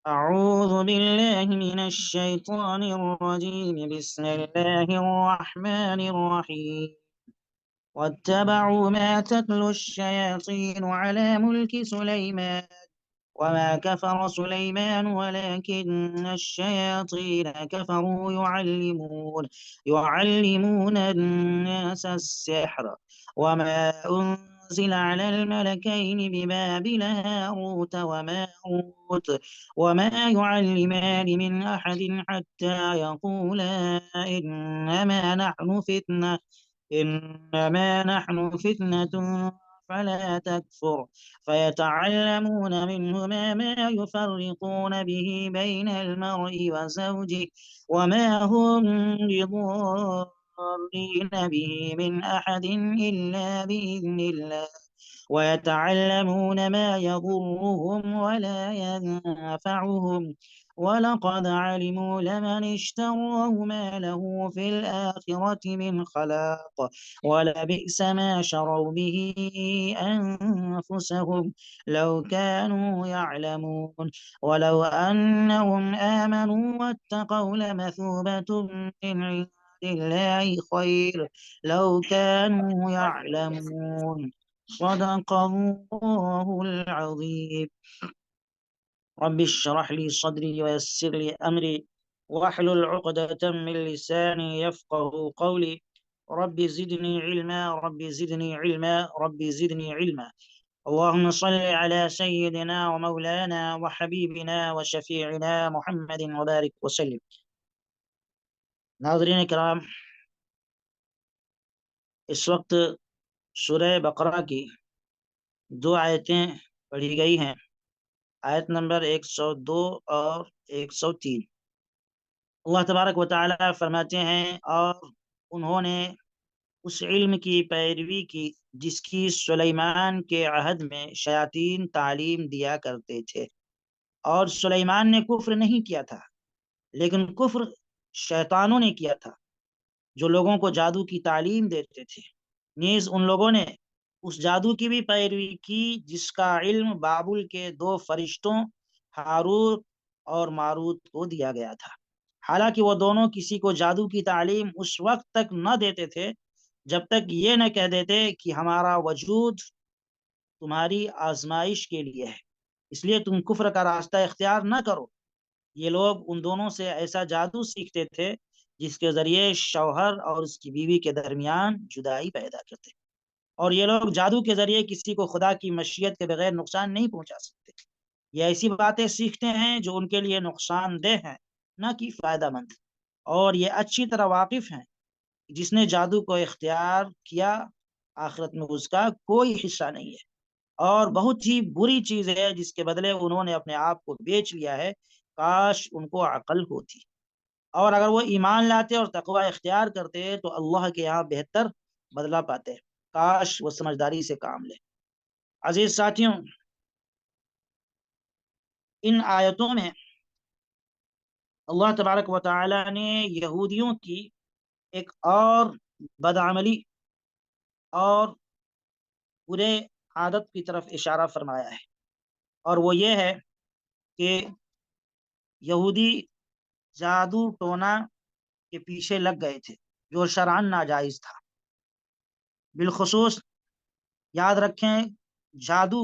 أعوذ بالله من الشيطان الرجيم. بسم الله الرحمن الرحيم. واتبعوا ما تتلو الشياطين على ملك سليمان وما كفر سليمان ولكن الشياطين كفروا يعلمون الناس السحر وما أنزل على الملكين ببابل هاروت وماروت وما يعلمان من أحد حتى يقولا إنما نحن فتنة فلا تكفر فيتعلمون منهما ما يفرقون به بين المرء وزوجه وما هم بضارين به من أحد إلا بإذن الله ويتعلمون ما يضرهم ولا ينفعهم ولقد علموا لمن اشتراه ما له في الآخرة من خلاق ولبئس ما شروا به أنفسهم لو كانوا يعلمون ولو أنهم آمنوا واتقوا لمثوبة من عند الله خير لو كانوا يعلمون. صدق الله العظيم. رب اشرح لي صدري ويسر لي أمري واحلل عقدة من لساني يفقه قولي. رب زدني علما رب زدني علما رب زدني علما. اللهم صل على سيدنا ومولانا وحبيبنا وشفيعنا محمد وبارك وسلم. ناظرین کرام، اس وقت سورہ بقرہ کی دو آیتیں پڑھی گئی ہیں، آیت نمبر 102 اور 103۔ اللہ تبارک و تعالی فرماتے ہیں، اور انہوں نے اس علم کی پیروی کی جس کی سلیمان کے عہد میں شیاطین تعلیم دیا کرتے تھے، اور سلیمان نے کفر نہیں کیا تھا لیکن کفر شیطانوں نے کیا تھا جو لوگوں کو جادو کی تعلیم دیتے تھے۔ نیز ان لوگوں نے اس جادو کی بھی پیروی کی جس کا علم بابل کے دو فرشتوں ہاروت اور ماروت کو دیا گیا تھا، حالانکہ وہ دونوں کسی کو جادو کی تعلیم اس وقت تک نہ دیتے تھے جب تک یہ نہ کہہ دیتے کہ ہمارا وجود تمہاری آزمائش کے لیے ہے، اس لیے تم کفر کا راستہ اختیار نہ کرو۔ یہ لوگ ان دونوں سے ایسا جادو سیکھتے تھے جس کے ذریعے شوہر اور اس کی بیوی کے درمیان جدائی پیدا کرتے، اور یہ لوگ جادو کے ذریعے کسی کو خدا کی مشیت کے بغیر نقصان نہیں پہنچا سکتے۔ یہ ایسی باتیں سیکھتے ہیں جو ان کے لیے نقصان دہ ہیں نہ کہ فائدہ مند، اور یہ اچھی طرح واقف ہیں جس نے جادو کو اختیار کیا آخرت میں اس کا کوئی حصہ نہیں ہے، اور بہت ہی بری چیز ہے جس کے بدلے انہوں نے اپنے آپ کو بیچ لیا ہے۔ کاش ان کو عقل ہوتی، اور اگر وہ ایمان لاتے اور تقوی اختیار کرتے تو اللہ کے یہاں بہتر بدلہ پاتے۔ کاش وہ سمجھداری سے کام لے۔ عزیز ساتھیوں، ان آیتوں میں اللہ تبارک و تعالی نے یہودیوں کی ایک اور بدعملی اور برے عادت کی طرف اشارہ فرمایا ہے، اور وہ یہ ہے کہ یہودی جادو ٹونا کے پیچھے لگ گئے تھے جو شرعاً ناجائز تھا۔ بالخصوص یاد رکھیں، جادو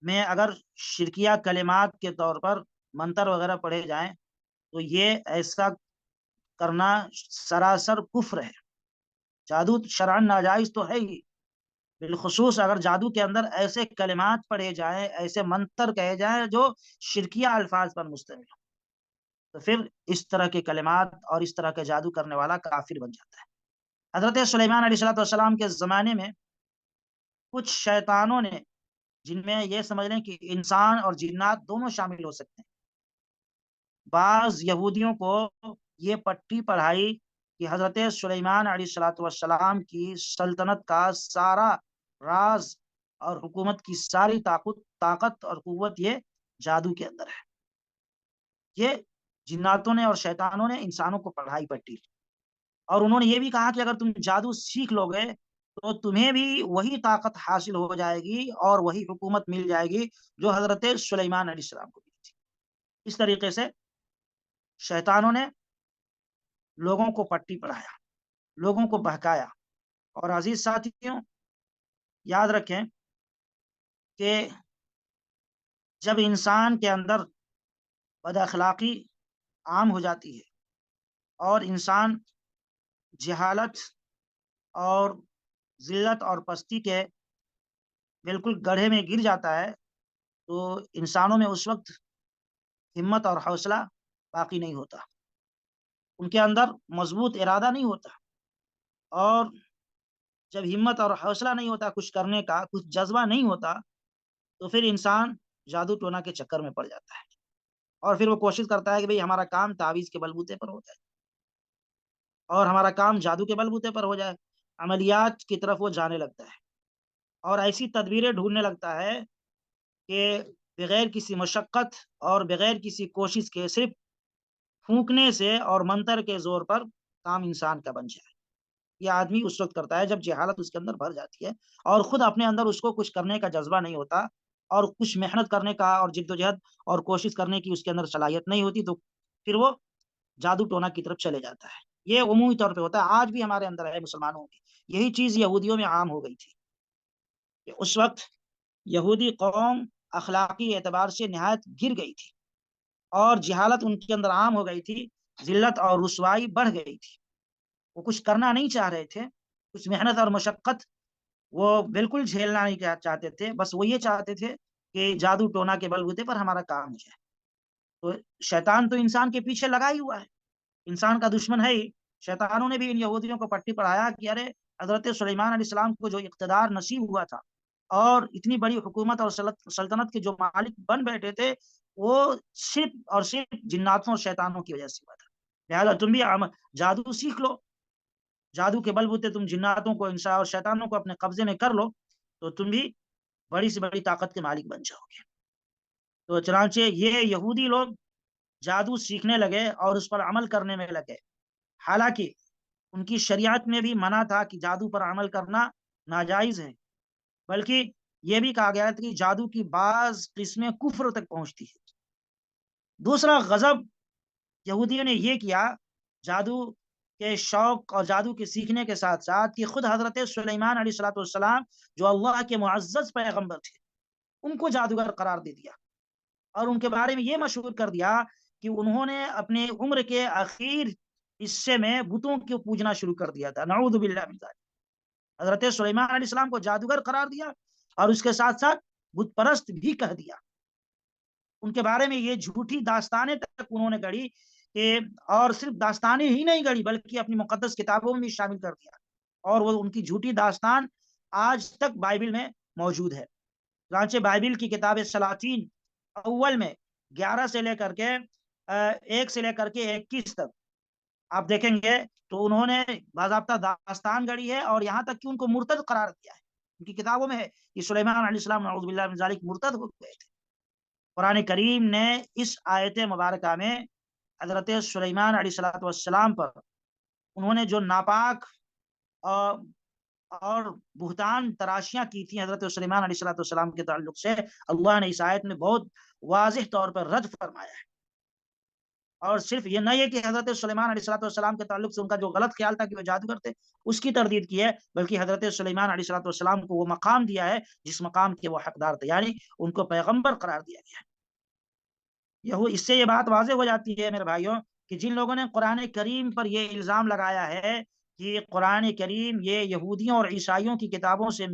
میں اگر شرکیہ کلمات کے طور پر منتر وغیرہ پڑھے جائیں تو یہ ایسا کرنا سراسر کفر ہے۔ جادو شرعاً ناجائز تو ہے ہی، بالخصوص اگر جادو کے اندر ایسے کلمات پڑھے جائیں، ایسے منتر کہے جائیں جو شرکیہ الفاظ پر مشتمل ہوں، تو پھر اس طرح کے کلمات اور اس طرح کا جادو کرنے والا کافر بن جاتا ہے۔ حضرت سلیمان علیہ السلام کے زمانے میں کچھ شیطانوں نے، جن میں یہ سمجھ لیں کہ انسان اور جنات دونوں شامل ہو سکتے ہیں، بعض یہودیوں کو یہ پٹی پڑھائی کہ حضرت سلیمان علیہ السلام کی سلطنت کا سارا راز اور حکومت کی ساری طاقت اور قوت یہ جادو کے اندر ہے۔ یہ جناتوں نے اور شیطانوں نے انسانوں کو پڑھائی پٹی، اور انہوں نے یہ بھی کہا کہ اگر تم جادو سیکھ لو گے تو تمہیں بھی وہی طاقت حاصل ہو جائے گی اور وہی حکومت مل جائے گی جو حضرت سلیمان علیہ السلام کو ملی تھی۔ اس طریقے سے شیطانوں نے لوگوں کو پٹی پڑھایا، لوگوں کو بہکایا۔ اور عزیز ساتھیوں، یاد رکھیں کہ جب انسان کے اندر بد اخلاقی عام ہو جاتی ہے اور انسان جہالت اور ذلت اور پستی کے بالکل گڑھے میں گر جاتا ہے، تو انسانوں میں اس وقت ہمت اور حوصلہ باقی نہیں ہوتا، ان کے اندر مضبوط ارادہ نہیں ہوتا، اور جب ہمت اور حوصلہ نہیں ہوتا کچھ کرنے کا، کچھ جذبہ نہیں ہوتا، تو پھر انسان جادو ٹونا کے چکر میں پڑ جاتا ہے، اور پھر وہ کوشش کرتا ہے کہ بھئی ہمارا کام تعویذ کے بلبوتے پر ہو جائے، اور ہمارا کام جادو کے بلبوتے پر ہو جائے، عملیات کی طرف وہ جانے لگتا ہے، اور ایسی تدبیریں ڈھونڈنے لگتا ہے کہ بغیر کسی مشقت اور بغیر کسی کوشش کے صرف پھونکنے سے اور منتر کے زور پر کام انسان کا بن جائے۔ یہ آدمی اس وقت کرتا ہے جب جہالت اس کے اندر بھر جاتی ہے اور خود اپنے اندر اس کو کچھ کرنے کا جذبہ نہیں ہوتا، اور کچھ محنت کرنے کا اور جد و جہد اور کوشش کرنے کی اس کے اندر صلاحیت نہیں ہوتی، تو پھر وہ جادو ٹونا کی طرف چلے جاتا ہے۔ یہ عمومی طور پہ ہوتا ہے، آج بھی ہمارے اندر ہے مسلمانوں کی، یہی چیز یہودیوں میں عام ہو گئی تھی کہ اس وقت یہودی قوم اخلاقی اعتبار سے نہایت گر گئی تھی، اور جہالت ان کے اندر عام ہو گئی تھی، ذلت اور رسوائی بڑھ گئی تھی، وہ کچھ کرنا نہیں چاہ رہے تھے، کچھ محنت اور مشقت وہ بالکل جھیلنا نہیں چاہتے تھے، بس وہ یہ چاہتے تھے کہ جادو ٹونا کے بلبوتے پر ہمارا کام ہو جائے۔ تو شیطان تو انسان کے پیچھے لگا ہی ہوا ہے، انسان کا دشمن ہے ہی۔ شیطانوں نے بھی ان یہودیوں کو پٹی پڑھایا کہ ارے حضرت سلیمان علیہ السلام کو جو اقتدار نصیب ہوا تھا اور اتنی بڑی حکومت اور سلطنت کے جو مالک بن بیٹھے تھے، وہ صرف اور صرف جناتوں اور شیطانوں کی وجہ سے ہوا تھا، لہٰذا تم بھی جادو سیکھ لو، جادو کے بلبوتے تم جناتوں کو انسان اور شیطانوں کو اپنے قبضے میں کر لو، تو تم بھی بڑی سے بڑی طاقت کے مالک بن جاؤ گے۔ تو چنانچہ یہ یہودی لوگ جادو سیکھنے لگے اور اس پر عمل کرنے میں لگے، حالانکہ ان کی شریعت میں بھی منع تھا کہ جادو پر عمل کرنا ناجائز ہے، بلکہ یہ بھی کہا گیا تھا کہ جادو کی بعض قسمیں کفر تک پہنچتی ہے۔ دوسرا غضب یہودیوں نے یہ کیا جادو کے شوق اور جادو کے سیکھنے کے ساتھ ساتھ کہ خود حضرت سلیمان علیہ الصلوۃ والسلام جو اللہ کے معزز پیغمبر تھے، ان کو جادوگر قرار دے دیا، اور ان کے بارے میں یہ مشہور کر دیا کہ انہوں نے اپنے عمر کے آخر حصے میں بتوں کو پوجنا شروع کر دیا تھا، نعوذ باللہ من ذالک۔ حضرت سلیمان علیہ السلام کو جادوگر قرار دیا اور اس کے ساتھ ساتھ بت پرست بھی کہہ دیا۔ ان کے بارے میں یہ جھوٹی داستانیں تک انہوں نے گڑھی کہ، اور صرف داستانیں ہی نہیں گڑھی بلکہ اپنی مقدس کتابوں میں بھی شامل کر دیا، اور وہ ان کی جھوٹی داستان آج تک بائبل میں موجود ہے۔ چنانچہ بائبل کی کتاب سلاطین اول میں 11 سے لے کر کے 1 سے لے کر کے 21 تک آپ دیکھیں گے تو انہوں نے باضابطہ داستان گڑھی ہے، اور یہاں تک کہ ان کو مرتد قرار دیا ہے۔ ان کی کتابوں میں ہے کہ سلیمان علیہ السلام نعوذ باللہ من ذالک مرتد ہو گئے تھے۔ قرآن کریم نے اس آیت مبارکہ میں حضرت سلیمان علیہ السلام پر انہوں نے جو ناپاک اور بہتان تراشیاں کی تھیں حضرت سلیمان علیہ السلام کے تعلق سے، اللہ نے اس آیت میں بہت واضح طور پر رد فرمایا ہے۔ اور صرف یہ نہیں ہے کہ حضرت سلیمان علیہ السلام کے تعلق سے ان کا جو غلط خیال تھا کہ وہ جادوگر تھے، اس کی تردید کی ہے، بلکہ حضرت سلیمان علیہ السلام کو وہ مقام دیا ہے جس مقام کے وہ حقدار تھے، یعنی ان کو پیغمبر قرار دیا گیا ہے۔ اس سے یہ بات واضح ہو جاتی ہے میرے بھائیوں کہ جن لوگوں نے قرآن کریم پر یہ الزام لگایا ہے کہ قرآن کریم یہ یہودیوں اور عیسائیوں کی کتابوں سے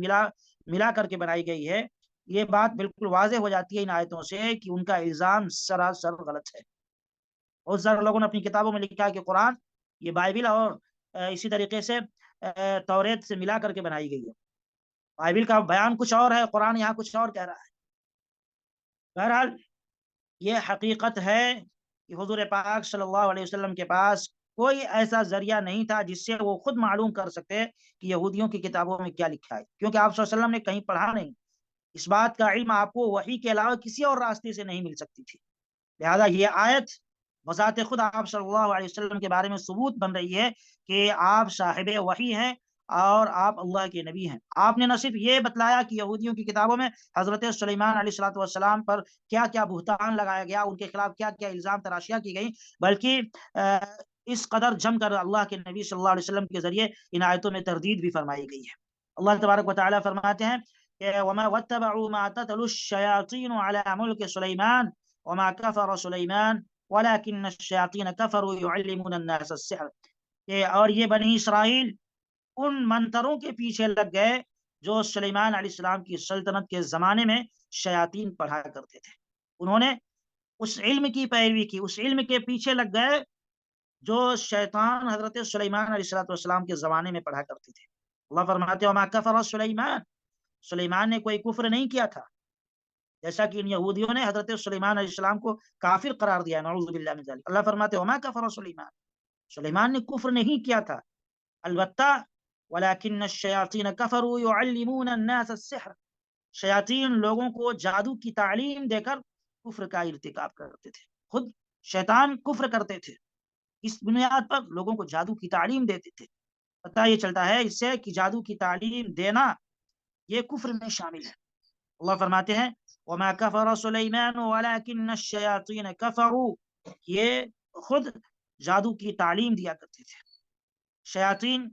ملا کر کے بنائی گئی ہے، یہ بات بالکل واضح ہو جاتی ہے ان آیتوں سے کہ ان کا الزام سراسر غلط ہے۔ بہت سارے لوگوں نے اپنی کتابوں میں لکھا ہے کہ قرآن یہ بائبل اور اسی طریقے سے توریت سے ملا کر کے بنائی گئی ہے۔ بائبل کا بیان کچھ اور ہے، قرآن یہاں کچھ اور کہہ رہا ہے۔ بہرحال یہ حقیقت ہے کہ حضور پاک صلی اللہ علیہ وسلم کے پاس کوئی ایسا ذریعہ نہیں تھا جس سے وہ خود معلوم کر سکتے کہ یہودیوں کی کتابوں میں کیا لکھا ہے، کیونکہ آپ صلی اللہ علیہ وسلم نے کہیں پڑھا نہیں۔ اس بات کا علم آپ کو وحی کے علاوہ کسی اور راستے سے نہیں مل سکتی تھی، لہذا یہ آیت بذات خود آپ صلی اللہ علیہ وسلم کے بارے میں ثبوت بن رہی ہے کہ آپ صاحب وحی ہیں، اور آپ اللہ کے نبی ہیں۔ آپ نے نہ صرف یہ بتلایا کہ یہودیوں کی کتابوں میں حضرت سلیمان علیہ الصلوۃ والسلام پر کیا کیا بہتان لگایا گیا، ان کے خلاف کیا کیا الزام تراشیاں کی گئی، بلکہ اس قدر جم کر اللہ کے نبی صلی اللہ علیہ وسلم کے ذریعے ان آیتوں میں تردید بھی فرمائی گئی ہے۔ اللہ تبارک و تعالیٰ فرماتے ہیں کہ وَمَا وَاتَّبَعُوا مَا تَتْلُو الشَّيَاطِينُ عَلَى مُلْكِ سُلَيْمَانَ وَمَا كَفَرَ سُلَيْمَانُ وَلَكِنَّ الشَّيَاطِينَ كَفَرُوا يُعَلِّمُونَ النَّاسَ السِّحْرَ، اور یہ بنی اسرائیل ان منتروں کے پیچھے لگ گئے جو سلیمان علیہ السلام کی سلطنت کے زمانے میں شیاطین پڑھا کرتے تھے۔ انہوں نے اس علم کی پیروی کی، اس علم کے پیچھے لگ گئے جو شیطان حضرت سلیمان علیہ السلام کے زمانے میں پڑھا کرتے تھے۔ اللہ فرماتے ہیں وما کفر سلیمان، سلیمان نے کوئی کفر نہیں کیا تھا، جیسا کہ ان یہودیوں نے حضرت سلیمان علیہ السلام کو کافر قرار دیا، نعوذ باللہ من ذلک۔ اللہ فرماتے ہیں وما کفر سلیمان، سلیمان نے کفر نہیں کیا تھا، البتہ ولكن الشیاطین کفروا يعلمون الناس السحر، شیاطین لوگوں کو جادو کی تعلیم دے کر کفر کا ارتکاب کرتے تھے، خود شیطان کفر کرتے تھے، اس بنیاد پر لوگوں کو جادو کی تعلیم دیتے تھے۔ پتہ یہ چلتا ہے اس سے کہ جادو کی تعلیم دینا یہ کفر میں شامل ہے۔ اللہ فرماتے ہیں وما کفر سلیمان ولكن الشیاطین کفروا، یہ خود جادو کی تعلیم دیا کرتے تھے۔ شیاطین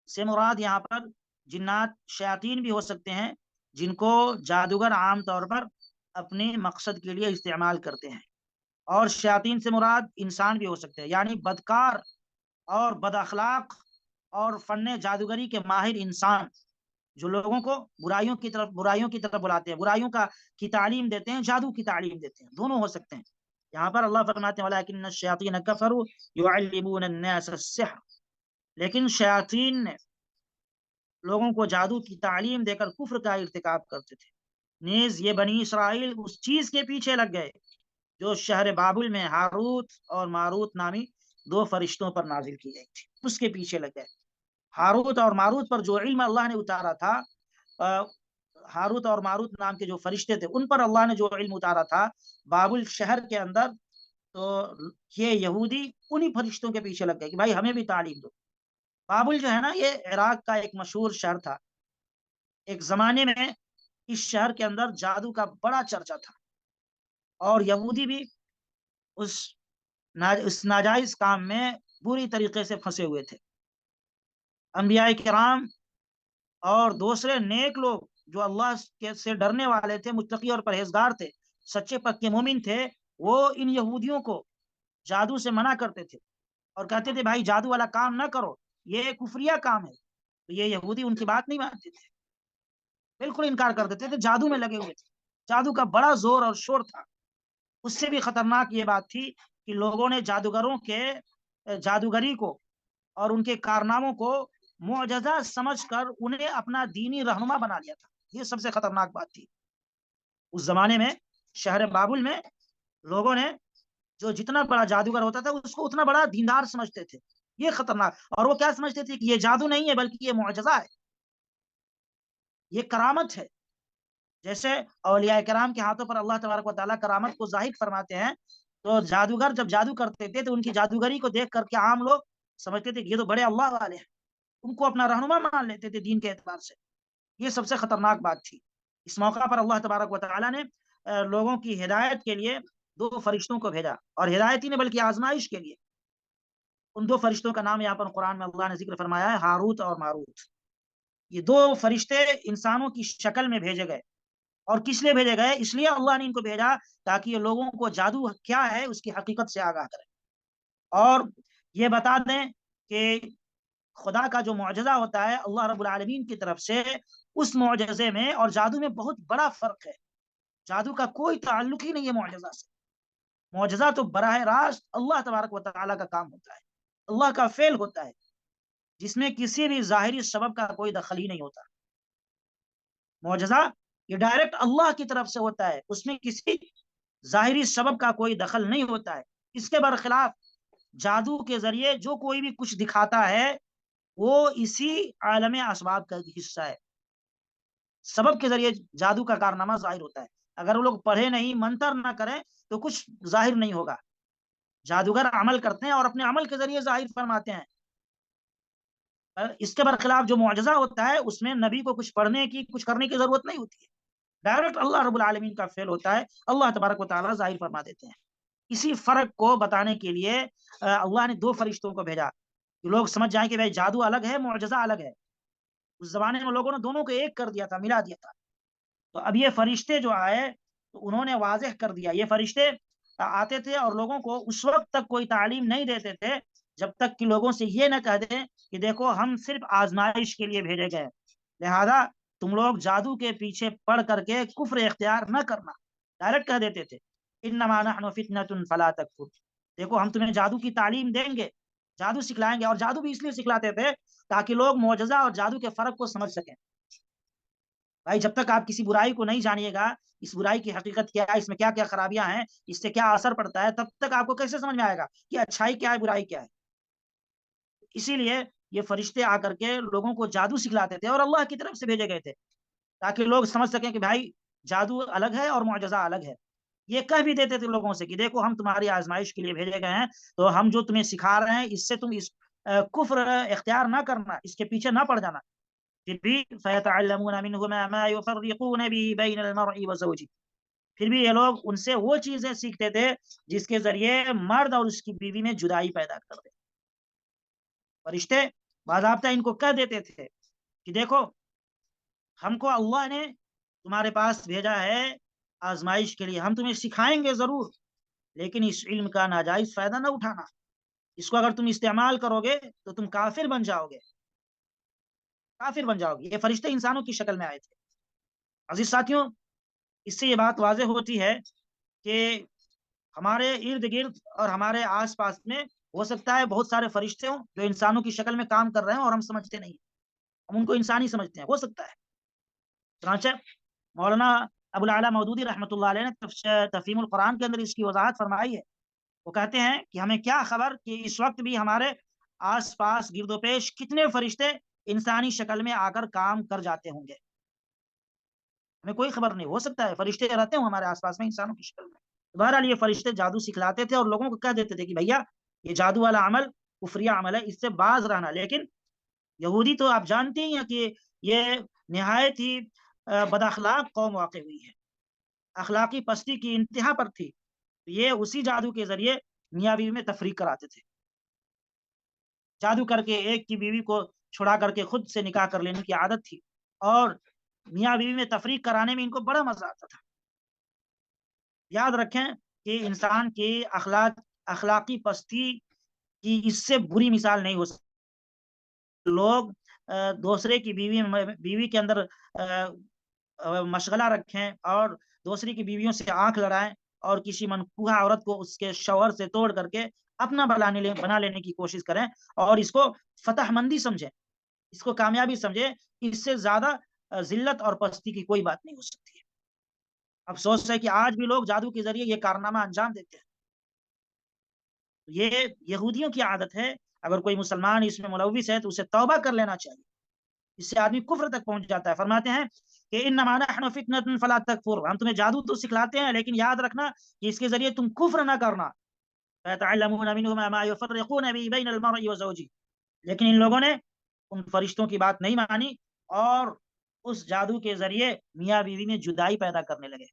سے مراد یہاں پر جنات شیاطین بھی ہو سکتے ہیں جن کو جادوگر عام طور پر اپنے مقصد کے لیے استعمال کرتے ہیں، اور شیاطین سے مراد انسان بھی ہو سکتے ہیں، یعنی بدکار اور بد اخلاق اور فن جادوگری کے ماہر انسان جو لوگوں کو برائیوں کی طرف بلاتے ہیں، برائیوں کی تعلیم دیتے ہیں، جادو کی تعلیم دیتے ہیں، دونوں ہو سکتے ہیں۔ یہاں پر اللہ فرماتے ہیں وَلَٰكِنَّ الشَّيَاطِينَ كَفَرُوا يُعَلِّمُونَ النَّاسَ السِّحْرَ، لیکن شیاطین نے لوگوں کو جادو کی تعلیم دے کر کفر کا ارتکاب کرتے تھے۔ نیز یہ بنی اسرائیل اس چیز کے پیچھے لگ گئے جو شہر بابل میں ہاروت اور ماروت نامی دو فرشتوں پر نازل کی گئی تھی، اس کے پیچھے لگ گئے۔ ہاروت اور ماروت پر جو علم اللہ نے اتارا تھا، ہاروت اور ماروت نام کے جو فرشتے تھے ان پر اللہ نے جو علم اتارا تھا بابل شہر کے اندر، تو یہ یہودی انہی فرشتوں کے پیچھے لگ گئے کہ بھائی ہمیں بھی تعلیم دو۔ بابل جو ہے نا یہ عراق کا ایک مشہور شہر تھا، ایک زمانے میں اس شہر کے اندر جادو کا بڑا چرچا تھا، اور یہودی بھی اس ناجائز کام میں بری طریقے سے پھنسے ہوئے تھے۔ انبیاء کرام اور دوسرے نیک لوگ جو اللہ سے ڈرنے والے تھے، متقی اور پرہیزگار تھے، سچے پکے مومن تھے، وہ ان یہودیوں کو جادو سے منع کرتے تھے اور کہتے تھے بھائی جادو والا کام نہ کرو، یہ کفریہ کام ہے۔ تو یہ یہودی ان کی بات نہیں مانتے تھے، بالکل انکار کر دیتے تھے، جادو میں لگے ہوئے تھے، جادو کا بڑا زور اور شور تھا۔ اس سے بھی خطرناک یہ بات تھی کہ لوگوں نے جادوگروں کے جادوگری کو اور ان کے کارناموں کو معجزہ سمجھ کر انہیں اپنا دینی رہنما بنا لیا تھا۔ یہ سب سے خطرناک بات تھی۔ اس زمانے میں شہر بابل میں لوگوں نے جو جتنا بڑا جادوگر ہوتا تھا اس کو اتنا بڑا دیندار سمجھتے تھے۔ یہ خطرناک، اور وہ کیا سمجھتے تھے کہ یہ جادو نہیں ہے بلکہ یہ معجزہ ہے، یہ کرامت ہے۔ جیسے اولیاء کرام کے ہاتھوں پر اللہ تبارک و تعالیٰ کرامت کو ظاہر فرماتے ہیں، تو جادوگر جب جادو کرتے تھے تو ان کی جادوگری کو دیکھ کر کے عام لوگ سمجھتے تھے کہ یہ تو بڑے اللہ والے ہیں، ان کو اپنا رہنما مان لیتے تھے دین کے اعتبار سے۔ یہ سب سے خطرناک بات تھی۔ اس موقع پر اللہ تبارک و تعالیٰ نے لوگوں کی ہدایت کے لیے دو فرشتوں کو بھیجا، اور ہدایت ہی نے بلکہ آزمائش کے لیے۔ ان دو فرشتوں کا نام یہاں پر قرآن میں اللہ نے ذکر فرمایا ہے، ہاروت اور ماروت۔ یہ دو فرشتے انسانوں کی شکل میں بھیجے گئے، اور کس لیے بھیجے گئے؟ اس لیے اللہ نے ان کو بھیجا تاکہ یہ لوگوں کو جادو کیا ہے اس کی حقیقت سے آگاہ کرے، اور یہ بتا دیں کہ خدا کا جو معجزہ ہوتا ہے اللہ رب العالمین کی طرف سے، اس معجزے میں اور جادو میں بہت بڑا فرق ہے۔ جادو کا کوئی تعلق ہی نہیں ہے معجزہ سے۔ معجزہ تو براہ راست اللہ تبارک و تعالیٰ کا کام ہوتا ہے، اللہ کا فعل ہوتا ہے، جس میں کسی بھی ظاہری سبب کا کوئی دخل ہی نہیں ہوتا۔ معجزہ یہ ڈائریکٹ اللہ کی طرف سے ہوتا ہے، اس میں کسی ظاہری سبب کا کوئی دخل نہیں ہوتا ہے۔ اس کے برخلاف جادو کے ذریعے جو کوئی بھی کچھ دکھاتا ہے وہ اسی عالم اسباب کا حصہ ہے۔ سبب کے ذریعے جادو کا کارنامہ ظاہر ہوتا ہے۔ اگر وہ لوگ پڑھے نہیں، منتر نہ کریں تو کچھ ظاہر نہیں ہوگا۔ جادوگر عمل کرتے ہیں اور اپنے عمل کے ذریعے ظاہر فرماتے ہیں۔ اس کے برخلاف جو معجزہ ہوتا ہے اس میں نبی کو کچھ پڑھنے کی کچھ کرنے کی ضرورت نہیں ہوتی ہے، ڈائریکٹ اللہ رب العالمین کا فعل ہوتا ہے، اللہ تبارک و تعالیٰ ظاہر فرما دیتے ہیں۔ اسی فرق کو بتانے کے لیے اللہ نے دو فرشتوں کو بھیجا کہ لوگ سمجھ جائیں کہ بھائی جادو الگ ہے، معجزہ الگ ہے۔ اس زمانے میں لوگوں نے دونوں کو ایک کر دیا تھا، ملا دیا تھا۔ تو اب یہ فرشتے جو آئے تو انہوں نے واضح کر دیا۔ یہ فرشتے آتے تھے اور لوگوں کو اس وقت تک کوئی تعلیم نہیں دیتے تھے جب تک کہ لوگوں سے یہ نہ کہہ دیں کہ دیکھو ہم صرف آزمائش کے لیے بھیجے گئے، لہذا تم لوگ جادو کے پیچھے پڑ کر کے کفر اختیار نہ کرنا، ڈائریکٹ کہہ دیتے تھے انما نحن فتنة فلا تکفر، دیکھو ہم تمہیں جادو کی تعلیم دیں گے، جادو سکھلائیں گے، اور جادو بھی اس لیے سکھلاتے تھے تاکہ لوگ معجزہ اور جادو کے فرق کو سمجھ سکیں۔ بھائی جب تک آپ کسی برائی کو نہیں جانیے گا، اس برائی کی حقیقت کیا ہے، اس میں کیا کیا خرابیاں ہیں، اس سے کیا اثر پڑتا ہے، تب تک آپ کو کیسے سمجھ میں آئے گا کہ اچھائی کیا ہے، برائی کیا ہے۔ اسی لیے یہ فرشتے آ کر کے لوگوں کو جادو سکھلاتے تھے اور اللہ کی طرف سے بھیجے گئے تھے تاکہ لوگ سمجھ سکیں کہ بھائی جادو الگ ہے اور معجزہ الگ ہے۔ یہ کہہ بھی دیتے تھے لوگوں سے کہ دیکھو ہم تمہاری آزمائش کے لیے بھیجے گئے ہیں، تو ہم جو تمہیں سکھا رہے ہیں اس سے تم اس کفر اختیار نہ کرنا، اس کے پیچھے نہ پڑ جانا۔ پھر بھی فَيَتَعَلَّمُونَ مِنْهُمَا مَا يُفَرِّقُونَ بِهِ بَيْنَ الْمَرْءِ وَزَوْجِهِ، پھر بھی یہ لوگ ان سے وہ چیزیں سیکھتے تھے جس کے ذریعے مرد اور اس کی بیوی میں جدائی پیدا کر دے۔ فرشتے باضابطہ ان کو کہہ دیتے تھے کہ دیکھو ہم کو اللہ نے تمہارے پاس بھیجا ہے آزمائش کے لیے، ہم تمہیں سکھائیں گے ضرور، لیکن اس علم کا ناجائز فائدہ نہ اٹھانا، اس کو اگر تم استعمال کرو گے تو تم کافر بن جاؤ گے، کافر بن جاؤ گے۔ یہ فرشتے انسانوں کی شکل میں آئے تھے۔ عزیز ساتھیوں، اس سے یہ بات واضح ہوتی ہے کہ ہمارے ارد گرد اور ہمارے آس پاس میں ہو سکتا ہے بہت سارے فرشتے ہوں جو انسانوں کی شکل میں کام کر رہے ہیں اور ہم سمجھتے نہیں، ہم ان کو انسانی سمجھتے ہیں، ہو سکتا ہے۔ چنانچہ مولانا ابو العلا مودودی رحمۃ اللہ علیہ نے تفہیم القرآن کے اندر اس کی وضاحت فرمائی ہے۔ وہ کہتے ہیں کہ ہمیں کیا خبر کہ اس وقت بھی ہمارے آس پاس گرد و پیش کتنے فرشتے انسانی شکل میں آ کر کام کر جاتے ہوں گے، ہمیں کوئی خبر نہیں، ہو سکتا ہے فرشتے رہتے ہوں ہمارے آس پاس میں انسانوں کی شکل میں۔ بہرحال یہ فرشتے جادو سکھلاتے تھے اور لوگوں کو کہہ دیتے تھے کہ بھیا یہ جادو والا عمل کفریہ عمل ہے، اس سے باز رہنا۔ لیکن یہودی تو آپ جانتے ہی ہیں کہ یہ نہایت ہی بد اخلاق قوم واقع ہوئی ہے، اخلاقی پستی کی انتہا پر تھی۔ یہ اسی جادو کے ذریعے میاں بیوی میں تفریق کراتے تھے، جادو کر کے ایک کی بیوی کو چھڑا کر کے خود سے نکاح کر لینے کی عادت تھی، اور میاں بیوی میں تفریق کرانے میں ان کو بڑا مزہ آتا تھا۔ یاد رکھیں کہ انسان کی اخلاقی پستی کی اس سے بری مثال نہیں ہو سکتی۔ لوگ دوسرے کی بیوی کے اندر مشغلہ رکھیں اور دوسری کی بیویوں سے آنکھ لڑائیں اور کسی منکوحہ عورت کو اس کے شوہر سے توڑ کر کے اپنا بنا لینے کی کوشش کریں اور اس کو فتح مندی سمجھیں، اس کو کامیابی سمجھیں، اس سے زیادہ ذلت اور پستی کی کوئی بات نہیں ہو سکتی ہے۔ افسوس ہے کہ آج بھی لوگ جادو کے ذریعے یہ کارنامہ انجام دیتے ہیں۔ یہ یہودیوں کی عادت ہے، اگر کوئی مسلمان اس میں ملوث ہے تو اسے توبہ کر لینا چاہیے، اس سے آدمی کفر تک پہنچ جاتا ہے۔ فرماتے ہیں کہ انما نحن فتنة فلا تکفر، ہم تمہیں جادو تو سکھلاتے ہیں لیکن یاد رکھنا کہ اس کے ذریعے تم کفر نہ کرنا۔ فيتعلمون منهما ما يفرقون به بين المرء وزوجه، لیکن ان لوگوں نے ان فرشتوں کی بات نہیں مانی اور اس جادو کے ذریعے میاں بیوی میں جدائی پیدا کرنے لگے،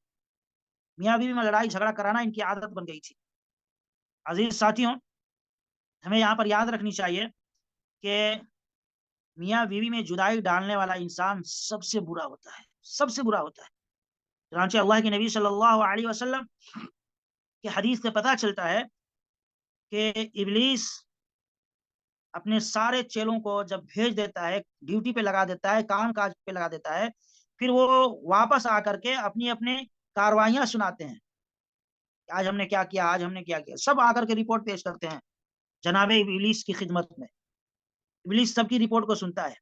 میاں بیوی میں لڑائی جھگڑا کرانا ان کی عادت بن گئی تھی۔ عزیز ساتھیوں، ہمیں یہاں پر یاد رکھنی چاہیے کہ میاں بیوی میں جدائی ڈالنے والا انسان سب سے برا ہوتا ہے، سب سے برا ہوتا ہے۔ چنانچہ اللہ کے نبی صلی اللہ علیہ وسلم کی حدیث سے پتہ چلتا ہے کہ ابلیس اپنے سارے چیلوں کو جب بھیج دیتا ہے، ڈیوٹی پہ لگا دیتا ہے، کام کاج پہ لگا دیتا ہے، پھر وہ واپس آ کر کے اپنی اپنے کاروائیاں سناتے ہیں کہ آج ہم نے کیا کیا، آج ہم نے کیا کیا، سب آ کر کے رپورٹ پیش کرتے ہیں جناب ابلیس کی خدمت میں۔ ابلیس سب کی رپورٹ کو سنتا ہے،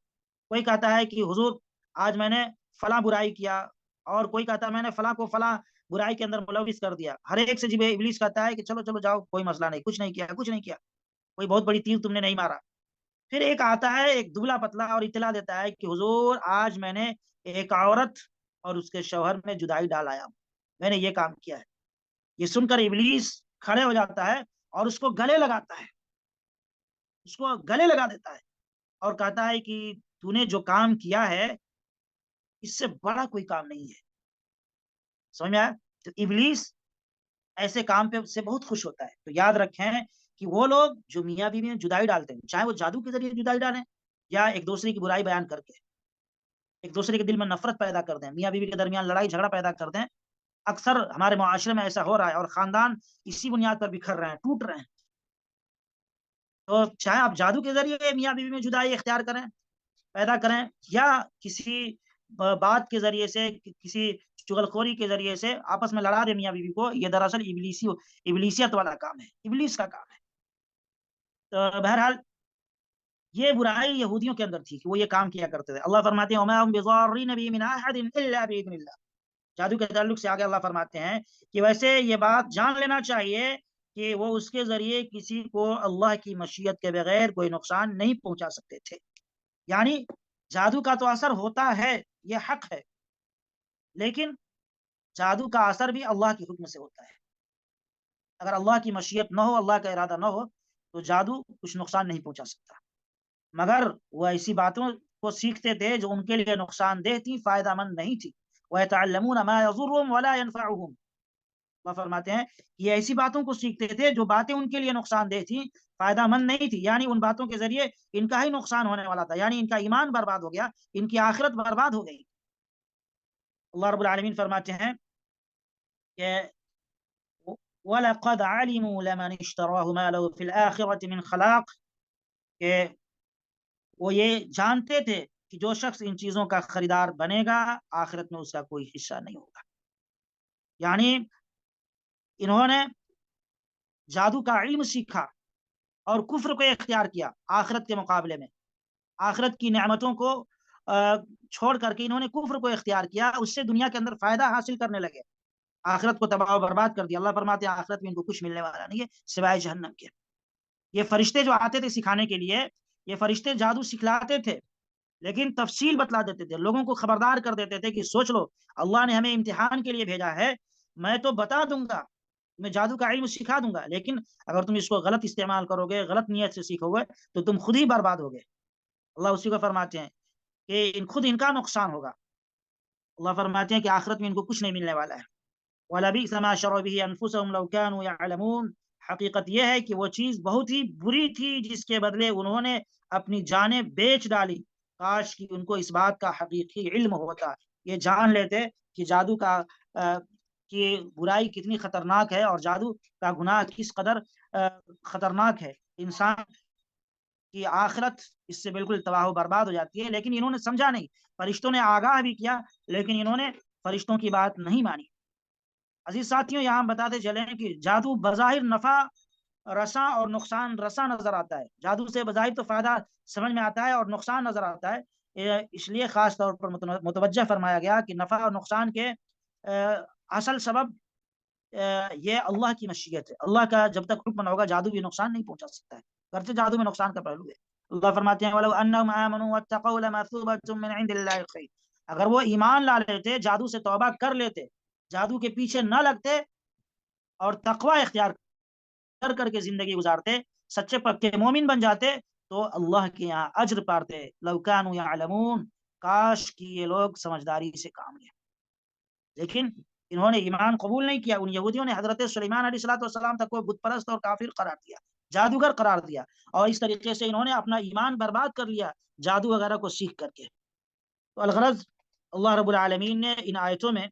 کوئی کہتا ہے کہ حضور آج میں نے فلاں برائی کیا، اور کوئی کہتا ہے میں نے فلاں کو فلاں برائی کے اندر ملوث کر دیا۔ ہر ایک سے جب ابلیس کہتا ہے کہ چلو چلو جاؤ، کوئی مسئلہ نہیں، کچھ نہیں کیا، کچھ نہیں کیا، کوئی بہت بڑی تیر تم نے نہیں مارا۔ پھر ایک آتا ہے ایک دبلا پتلا اور اطلاع دیتا ہے کہ حضور آج میں نے ایک عورت اور اس کے شوہر میں جدائی ڈال آیا ہوں، میں نے یہ کام کیا ہے۔ یہ سن کر ابلیس کھڑے ہو جاتا ہے اور اس کو گلے لگاتا ہے، اس کو گلے لگا دیتا ہے اور کہتا ہے کہ تو نے جو کام کیا ہے اس سے بڑا کوئی کام نہیں ہے. سمجھ میں آیا؟ تو ابلیس ایسے کام پہ سے بہت خوش ہوتا ہے. تو یاد رکھیں کہ وہ لوگ جو میاں بیوی میں جدائی ڈالتے ہیں، چاہے وہ جادو کے ذریعے جدائی ڈالیں یا ایک دوسرے کی برائی بیان کر کے ایک دوسرے کے دل میں نفرت پیدا کر دیں، میاں بیوی کے درمیان لڑائی جھگڑا پیدا کر دیں. اکثر ہمارے معاشرے میں ایسا ہو رہا ہے اور خاندان اسی بنیاد پر بکھر رہے ہیں، ٹوٹ رہے ہیں. تو چاہے آپ جادو کے ذریعے میاں بیوی میں جدائی اختیار کریں، پیدا کریں، یا کسی بات کے ذریعے سے، کسی چغلخوری کے ذریعے سے آپس میں لڑا دے میاں بیوی کو، یہ دراصل ابلیسیت والا کام ہے، ابلیس کا کام ہے. تو بہرحال یہ برائی یہودیوں کے اندر تھی کہ وہ یہ کام کیا کرتے تھے. اللہ فرماتے ہیں وَمَا هُمْ بِضَارِّينَ بِهِ مِنْ أَحَدٍ إِلَّا بِإِذْنِ اللَّهِ. جادو کے تعلق سے آگے اللہ فرماتے ہیں کہ ویسے یہ بات جان لینا چاہیے کہ وہ اس کے ذریعے کسی کو اللہ کی مشیت کے بغیر کوئی نقصان نہیں پہنچا سکتے تھے. یعنی جادو کا تو اثر ہوتا ہے، یہ حق ہے، لیکن جادو کا اثر بھی اللہ کے حکم سے ہوتا ہے. اگر اللہ کی مشیت نہ ہو، اللہ کا ارادہ نہ ہو، تو جادو کچھ نقصان نہیں پہنچا سکتا. مگر وہ ایسی باتوں کو سیکھتے تھے جو ان کے لیے نقصان دہ تھی، فائدہ مند نہیں تھی. وَيَتَعَلَّمُونَ مَا يَضُرُّهُمْ وَلَا يَنفَعُهُمْ. اللہ فرماتے ہیں کہ یہ ایسی باتوں کو سیکھتے تھے جو باتیں ان کے لیے نقصان دہ تھی، فائدہ مند نہیں تھی. یعنی ان باتوں کے ذریعے ان کا ہی نقصان ہونے والا تھا، یعنی ان کا ایمان برباد ہو گیا، ان کی آخرت برباد ہو گئی. اللہ رب العالمین فرماتے ہیں کہ وَلَقَدْ عَلِمُوا لَمَنِ اشْتَرَاهُ مَا لَهُ فِي الْآخِرَةِ مِنْ خَلَاقٍ. کہ وہ یہ جانتے تھے کہ جو شخص ان چیزوں کا خریدار بنے گا آخرت میں اس کا کوئی حصہ نہیں ہوگا. یعنی انہوں نے جادو کا علم سیکھا اور کفر کو اختیار کیا آخرت کے مقابلے میں. آخرت کی نعمتوں کو چھوڑ کر کے انہوں نے کفر کو اختیار کیا، اس سے دنیا کے اندر فائدہ حاصل کرنے لگے، آخرت کو تباہ و برباد کر دیا. اللہ فرماتے ہیں آخرت میں ان کو کچھ ملنے والا نہیں ہے سوائے جہنم کے. یہ فرشتے جو آتے تھے سکھانے کے لیے، یہ فرشتے جادو سکھلاتے تھے لیکن تفصیل بتلا دیتے تھے، لوگوں کو خبردار کر دیتے تھے کہ سوچ لو، اللہ نے ہمیں امتحان کے لیے بھیجا ہے. میں تو بتا دوں گا، میں جادو کا علم سکھا دوں گا، لیکن اگر تم اس کو غلط استعمال کرو گے، غلط نیت سے سیکھو گے، تو تم خود ہی برباد ہوگے. اللہ اسی کو فرماتے ہیں کہ خود ان کا نقصان ہوگا. اللہ فرماتے ہیں کہ آخرت میں ان کو کچھ نہیں ملنے والا ہے. وَلَبِئْسَ مَا شَرَوْا بِهِ أَنفُسَهُمْ لَوْ كَانُوا يَعْلَمُونَ. حقیقت یہ ہے کہ وہ چیز بہت ہی بری تھی جس کے بدلے انہوں نے اپنی جانیں بیچ ڈالی. کاش کہ ان کو اس بات کا حقیقی علم ہوتا، یہ جان لیتے کہ جادو کا کہ برائی کتنی خطرناک ہے اور جادو کا گناہ کس قدر خطرناک ہے. انسان کی آخرت اس سے بالکل تباہ و برباد ہو جاتی ہے. لیکن انہوں نے سمجھا نہیں. فرشتوں نے آگاہ بھی کیا لیکن انہوں نے فرشتوں کی بات نہیں مانی. عزیز ساتھیوں، یہاں ہم بتاتے چلیں کہ جادو بظاہر نفع رساں اور نقصان رساں نظر آتا ہے. جادو سے بظاہر تو فائدہ سمجھ میں آتا ہے اور نقصان نظر آتا ہے. اس لیے خاص طور پر متوجہ فرمایا گیا کہ نفع اور نقصان کے اصل سبب یہ اللہ کی مشیت ہے. اللہ کا جب تک حکم نہ ہوگا جادو بھی نقصان نہیں پہنچا سکتا ہے، گرچہ جادو میں نقصان کا پہلو ہے. اللہ فرماتے ہیں وَلَوْ أَنَّهُمْ آمَنُوا وَاتَّقَوْا لَمَثُوبَةٌ مِّنْ عِندِ اللَّهِ خَيْرٌ. اگر وہ ایمان لا لیتے، جادو سے توبہ کر لیتے، جادو کے پیچھے نہ لگتے اور تقوی اختیار کر کے زندگی گزارتے، سچے پکے مومن بن جاتے، تو اللہ کے یہاں اجر پاتے. لَوْ كَانُوا يَعْلَمُونَ. کاش کہ یہ لوگ سمجھداری سے کام لیں. لیکن انہوں نے ایمان قبول نہیں کیا. ان یہودیوں نے حضرت سلیمان علیہ السلام تک کو بت پرست اور کافر قرار دیا، جادوگر قرار دیا، اور اس طریقے سے انہوں نے اپنا ایمان برباد کر لیا جادو وغیرہ کو سیکھ کر کے. تو الغرض اللہ رب العالمین نے ان آیتوں میں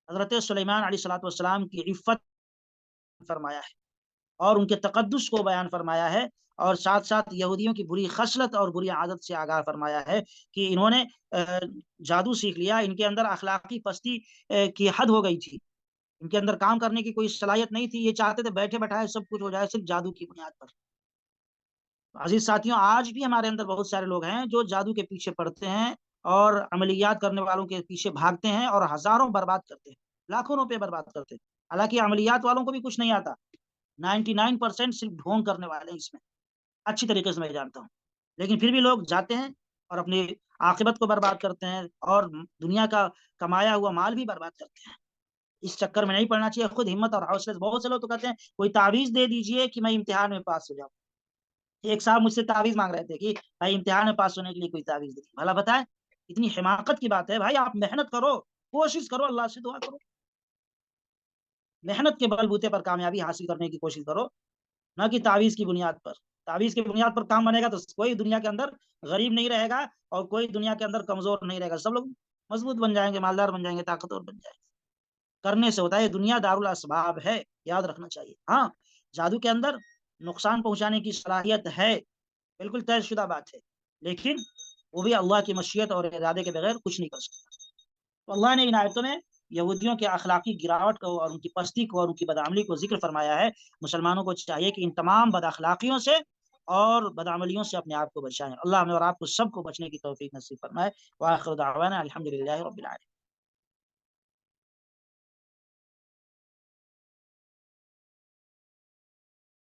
حضرت سلیمان علیہ السلام کی عفت فرمایا ہے اور ان کے تقدس کو بیان فرمایا ہے، اور ساتھ ساتھ یہودیوں کی بری خصلت اور بری عادت سے آگاہ فرمایا ہے کہ انہوں نے جادو سیکھ لیا، ان کے اندر اخلاقی پستی کی حد ہو گئی تھی، ان کے اندر کام کرنے کی کوئی صلاحیت نہیں تھی. یہ چاہتے تھے بیٹھے بیٹھائے سب کچھ ہو جائے صرف جادو کی بنیاد پر. عزیز ساتھیوں، آج بھی ہمارے اندر بہت سارے لوگ ہیں جو جادو کے پیچھے پڑتے ہیں اور عملیات کرنے والوں کے پیچھے بھاگتے ہیں اور ہزاروں برباد کرتے ہیں، لاکھوں روپے برباد کرتے ہیں. حالانکہ عملیات والوں کو بھی کچھ نہیں آتا، 99% صرف ڈھونگ کرنے والے ہیں اس میں، اچھی طریقے سے میں جانتا ہوں. لیکن پھر بھی لوگ جاتے ہیں اور اپنی عاقبت کو برباد کرتے ہیں اور دنیا کا کمایا ہوا مال بھی برباد کرتے ہیں. اس چکر میں نہیں پڑنا چاہیے. خود ہمت اور حوصلے سے. بہت سے لوگ تو کہتے ہیں کوئی تعویذ دے دیجئے کہ میں امتحان میں پاس ہو جاؤں. ایک صاحب مجھ سے تعویذ مانگ رہے تھے کہ بھائی امتحان میں پاس ہونے کے لیے کوئی تعویذ دیکھیے. بھلا بتائیں اتنی حماقت کی بات ہے بھائی. آپ محنت کرو, کوشش کرو, اللہ سے دعا کرو, محنت کے بل بوتے پر کامیابی حاصل کرنے کی کوشش کرو, نہ کہ تعویذ کی بنیاد پر. تعویذ کی بنیاد پر کام بنے گا تو کوئی دنیا کے اندر غریب نہیں رہے گا اور کوئی دنیا کے اندر کمزور نہیں رہے گا. سب لوگ مضبوط بن جائیں گے, مالدار بن جائیں گے, طاقتور بن جائیں گے. کرنے سے ہوتا ہے. یہ دنیا دارالاسباب ہے, یاد رکھنا چاہیے. ہاں جادو کے اندر نقصان پہنچانے کی صلاحیت ہے, بالکل طے شدہ بات ہے, لیکن وہ بھی اللہ کی مشیت اور ارادے کے بغیر کچھ نہیں کر سکتا. تو اللہ نے ان آیتوں میں یہودیوں کے اخلاقی گراوٹ کو اور ان کی پستی کو اور ان کی بدعملی کو ذکر فرمایا ہے. مسلمانوں کو چاہیے کہ ان تمام بد اخلاقیوں سے اور بدعملیوں سے اپنے آپ کو بچائیں. اللہ ہمیں اور آپ کو سب کو بچنے کی توفیق نصیب فرمائے. وآخر دعوانا الحمدللہ رب العالمین.